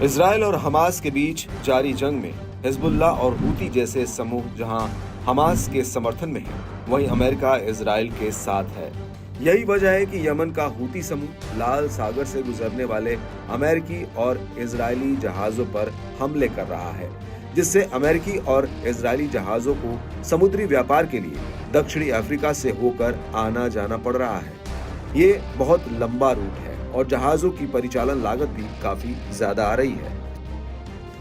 Israel और Hamas के बीच जारी जंग में हिजबुल्लाह और हूती जैसे समूह जहां हमास के समर्थन में है, वहीं अमेरिका इजराइल के साथ है। यही वजह है कि यमन का हूती समूह लाल सागर से गुजरने वाले अमेरिकी और इजरायली जहाजों पर हमले कर रहा है, जिससे अमेरिकी और इजरायली जहाजों को समुद्री व्यापार के लिए दक्षिणी अफ्रीका से होकर आना जाना पड़ रहा है। ये बहुत लंबा रूट है और जहाजों की परिचालन लागत भी काफी ज्यादा आ रही है।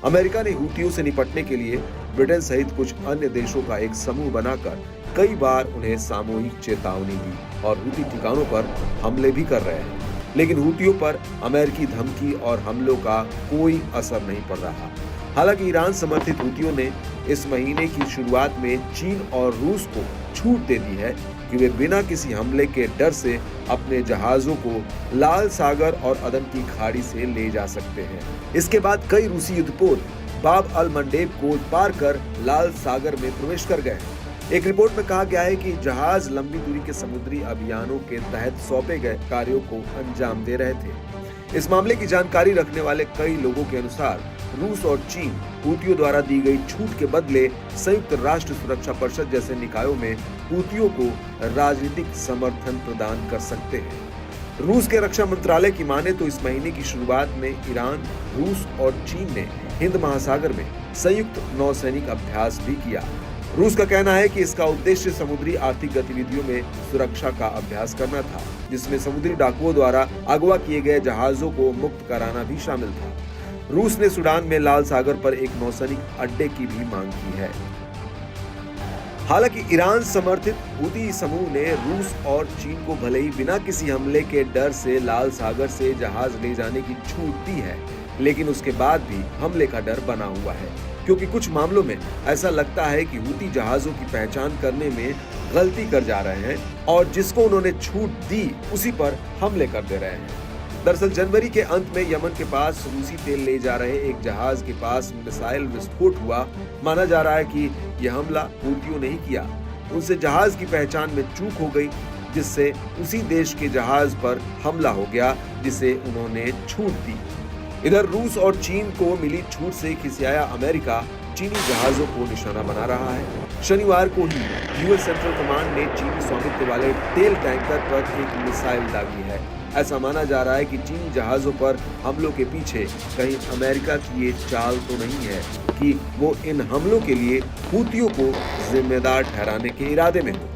अमेरिका ने हूतियों से निपटने के लिए ब्रिटेन सहित कुछ अन्य देशों का एक समूह बनाकर कई बार उन्हें सामूहिक चेतावनी दी और हूती ठिकानों पर हमले भी कर रहे हैं, लेकिन हूतियों पर अमेरिकी धमकी और हमलों का कोई असर नहीं पड़ रहा। हालांकि ईरान समर्थित हूतियों ने इस महीने की शुरुआत में चीन और रूस को छूट दे दी है कि वे बिना किसी हमले के डर से अपने जहाजों को लाल सागर और अदन की खाड़ी से ले जा सकते हैं। इसके बाद कई रूसी युद्धपोत बाब अल मंडेब को पार कर लाल सागर में प्रवेश कर गए। एक रिपोर्ट में कहा गया है कि जहाज लंबी दूरी के समुद्री अभियानों के तहत सौंपे गए कार्यों को अंजाम दे रहे थे। इस मामले की जानकारी रखने वाले कई लोगों के अनुसार रूस और चीन हूतियों द्वारा दी गई छूट के बदले संयुक्त राष्ट्र सुरक्षा परिषद जैसे निकायों में हूतियों को राजनीतिक समर्थन प्रदान कर सकते हैं। रूस के रक्षा मंत्रालय की माने तो इस महीने की शुरुआत में ईरान, रूस और चीन ने हिंद महासागर में संयुक्त नौसैनिक अभ्यास भी किया। रूस का कहना है कि इसका उद्देश्य समुद्री आर्थिक गतिविधियों में सुरक्षा का अभ्यास करना था, जिसमें समुद्री डाकुओं द्वारा अगवा किए गए जहाजों को मुक्त कराना भी शामिल था। रूस ने सूडान में लाल सागर पर एक नौसैनिक अड्डे की भी मांग की है। हालांकि ईरान समर्थित हूती समूह ने रूस और चीन को भले ही बिना किसी हमले के डर से लाल सागर से जहाज ले जाने की छूट दी है, लेकिन उसके बाद भी हमले का डर बना हुआ है, क्योंकि कुछ मामलों में ऐसा लगता है कि हूती जहाजों की पहचान करने में गलती कर जा रहे हैं और जिसको उन्होंने छूट दी उसी पर हमले कर दे रहे हैं। दरअसल जनवरी के अंत में यमन के पास रूसी तेल ले जा रहे एक जहाज के पास मिसाइल विस्फोट हुआ। माना जा रहा है कि यह हमला हूतियों ने ही किया। उनसे जहाज की पहचान में चूक हो गई, जिससे उसी देश के जहाज पर हमला हो गया जिसे उन्होंने छूट दी। इधर रूस और चीन को मिली छूट से खिसियाया अमेरिका चीनी जहाजों को निशाना बना रहा है। शनिवार को ही यूएस सेंट्रल कमांड ने चीनी स्वामित्व वाले तेल टैंकर पर एक मिसाइल दागी है। ऐसा माना जा रहा है कि चीनी जहाजों पर हमलों के पीछे कहीं अमेरिका की ये चाल तो नहीं है कि वो इन हमलों के लिए हूतियों को जिम्मेदार ठहराने के इरादे में हो।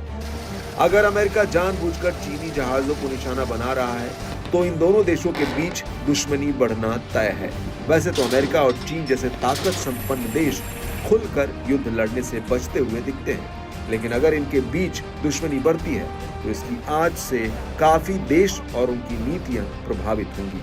अगर अमेरिका जानबूझकर चीनी जहाजों को निशाना बना रहा है तो इन दोनों देशों के बीच दुश्मनी बढ़ना तय है। वैसे तो अमेरिका और चीन जैसे ताकत संपन्न देश खुलकर युद्ध लड़ने से बचते हुए दिखते हैं, लेकिन अगर इनके बीच दुश्मनी बढ़ती है तो इसकी आंच से काफी देश और उनकी नीतियां प्रभावित होंगी।